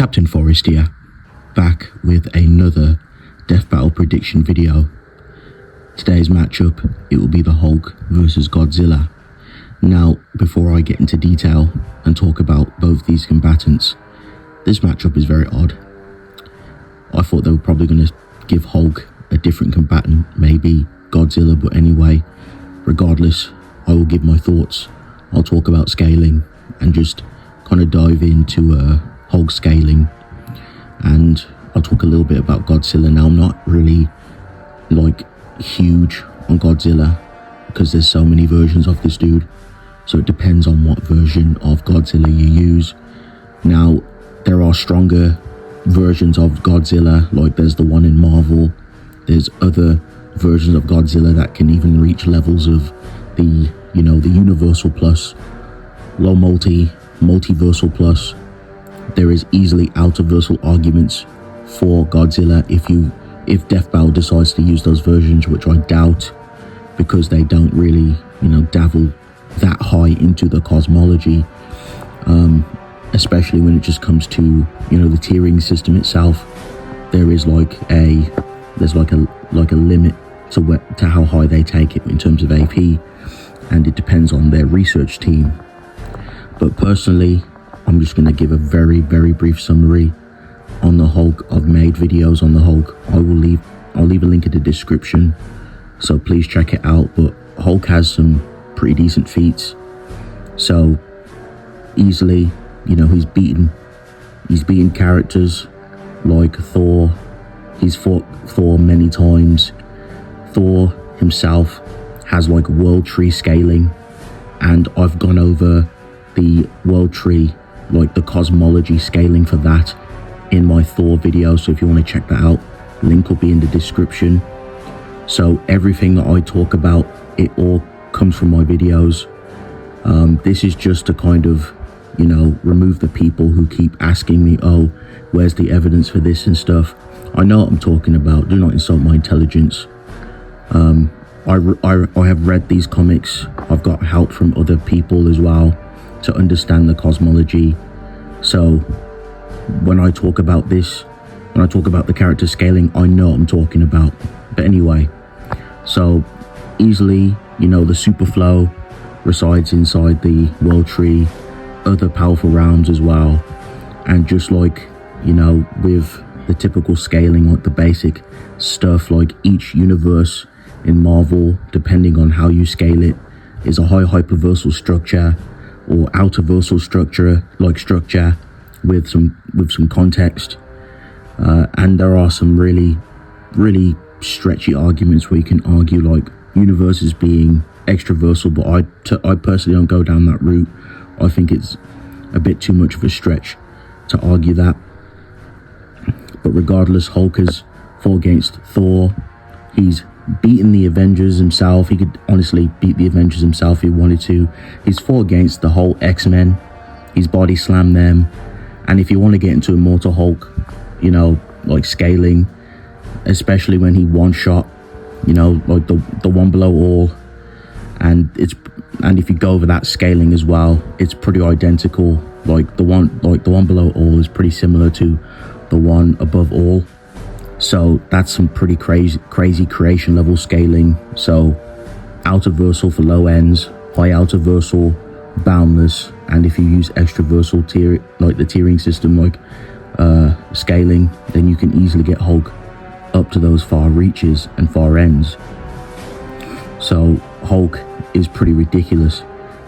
Captain Forest here, back with another Death Battle prediction video. Today's matchup, it will be the Hulk versus Godzilla. Now, before I get into detail and talk about both these combatants, this matchup is very odd. I thought they were probably going to give Hulk a different combatant, maybe Godzilla, but anyway, regardless, I will give my thoughts. I'll talk about scaling and just kind of dive into Hulk scaling, and I'll talk a little bit about Godzilla. Now, I'm not really like huge on Godzilla because there's so many versions of this dude, so it depends on what version of Godzilla you use. Now, there are stronger versions of Godzilla, like there's the one in Marvel. There's other versions of Godzilla that can even reach levels of the Universal Plus, low multiversal plus. There is easily outerversal arguments for Godzilla if Death Battle decides to use those versions, which I doubt, because they don't really dabble that high into the cosmology, especially when it just comes to the tiering system itself. There's like a limit to how high they take it in terms of AP, and it depends on their research team. But personally, I'm just going to give a very, very brief summary on the Hulk. I've made videos on the Hulk. I'll leave a link in the description, so please check it out. But Hulk has some pretty decent feats. So easily, he's beaten characters like Thor. He's fought Thor many times. Thor himself has like world tree scaling, and I've gone over the world tree, like the cosmology scaling for that, in my Thor video. So if you want to check that out, link will be in the description. So everything that I talk about, it all comes from my videos. This is just to kind of remove the people who keep asking me, oh, where's the evidence for this and stuff. I know what I'm talking about. Do not insult my intelligence. I have read these comics. I've got help from other people as well to understand the cosmology. So when I talk about the character scaling, I know what I'm talking about. But anyway, so easily, the super flow resides inside the world tree, other powerful realms as well. And just like, with the typical scaling, like the basic stuff, like each universe in Marvel, depending on how you scale it, is a high hyperversal structure or outerversal structure with some context, and there are some really, really stretchy arguments where you can argue like universes being extraversal, but I personally don't go down that route. I think it's a bit too much of a stretch to argue that. But regardless, Hulk has fought against Thor. He's beaten the Avengers himself. He could honestly beat the Avengers himself if he wanted to. He's fought against the whole X-Men. He's body slammed them. And if you want to get into Immortal Hulk, like scaling, especially when he one-shot, like the one below all, and if you go over that scaling as well, it's pretty identical. Like the one below all is pretty similar to the one above all. So that's some pretty crazy creation level scaling. So outerversal for low ends, high outerversal, boundless, and if you use extraversal tier, like the tiering system, like scaling, then you can easily get Hulk up to those far reaches and far ends. So Hulk is pretty ridiculous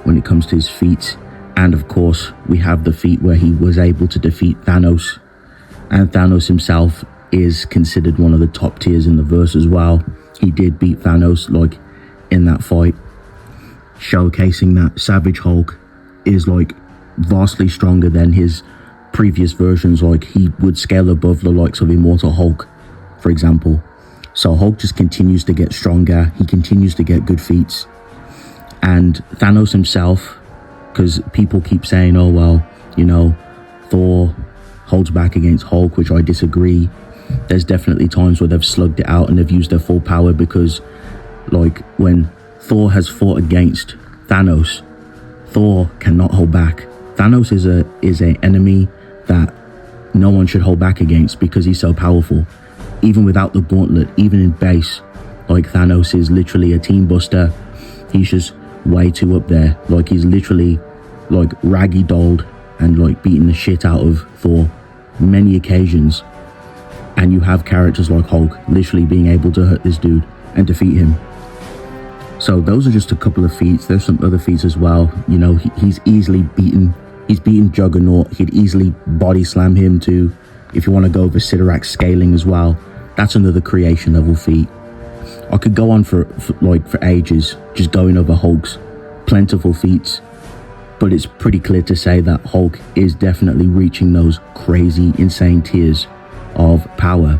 when it comes to his feats. And of course, we have the feat where he was able to defeat Thanos, and Thanos himself is considered one of the top tiers in the verse as well. He did beat Thanos like in that fight, showcasing that Savage Hulk is like vastly stronger than his previous versions. Like he would scale above the likes of Immortal Hulk, for example. So Hulk just continues to get stronger. He continues to get good feats. And Thanos himself, because people keep saying, oh well, Thor holds back against Hulk, which I disagree. There's definitely times where they've slugged it out and they've used their full power, because like when Thor has fought against Thanos, Thor cannot hold back. Thanos is a enemy that no one should hold back against because he's so powerful. Even without the gauntlet, even in base, like Thanos is literally a team buster. He's just way too up there. Like he's literally like raggy dolled and like beating the shit out of Thor many occasions. And you have characters like Hulk literally being able to hurt this dude and defeat him. So those are just a couple of feats. There's some other feats as well. You know, he's easily beaten. He's beaten Juggernaut. He'd easily body slam him too. If you want to go over Sidorak scaling as well, that's another creation level feat. I could go on for ages just going over Hulk's plentiful feats, but it's pretty clear to say that Hulk is definitely reaching those crazy, insane tiers of power.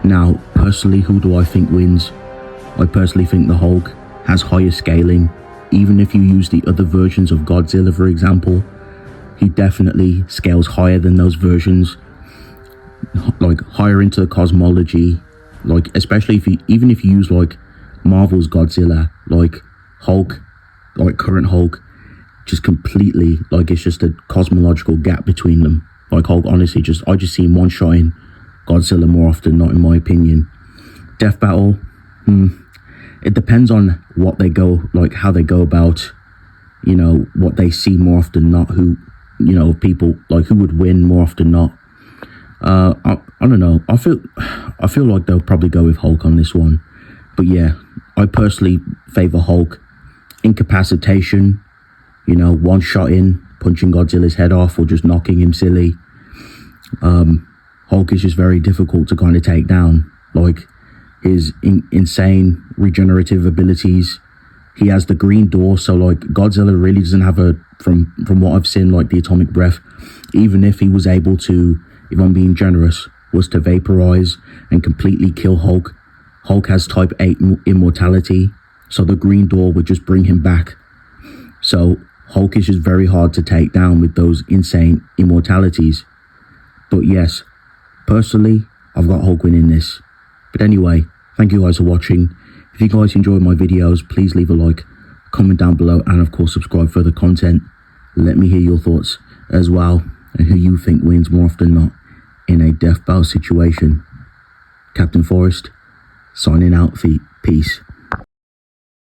Now, personally, who do I think wins? I personally think the Hulk has higher scaling. Even if you use the other versions of Godzilla, for example, he definitely scales higher than those versions, like higher into the cosmology. Like, especially even if you use like Marvel's Godzilla, like Hulk, like current Hulk, just completely, like, it's just a cosmological gap between them. Like Hulk, honestly, I just see him one-shotting Godzilla more often, not in my opinion. Death battle, it depends on what they go, like how they go about, you know, what they see more often, not who, you know, people, like who would win more often, not. I don't know. I feel like they'll probably go with Hulk on this one. But yeah, I personally favor Hulk. Incapacitation, you know, one shot in, punching Godzilla's head off or just knocking him silly. Hulk is just very difficult to kind of take down. Like his insane regenerative abilities. He has the green door, so like Godzilla really doesn't have from what I've seen, like the atomic breath. Even if he was able to, if I'm being generous, was to vaporize and completely kill Hulk, Hulk has type 8 immortality, so the green door would just bring him back. So Hulk is just very hard to take down with those insane immortalities. But yes, personally, I've got Hulk winning this. But anyway, thank you guys for watching. If you guys enjoyed my videos, please leave a like, comment down below, and of course subscribe for the content. Let me hear your thoughts as well, and who you think wins more often than not in a death battle situation. Captain Forrest, signing out. Peace.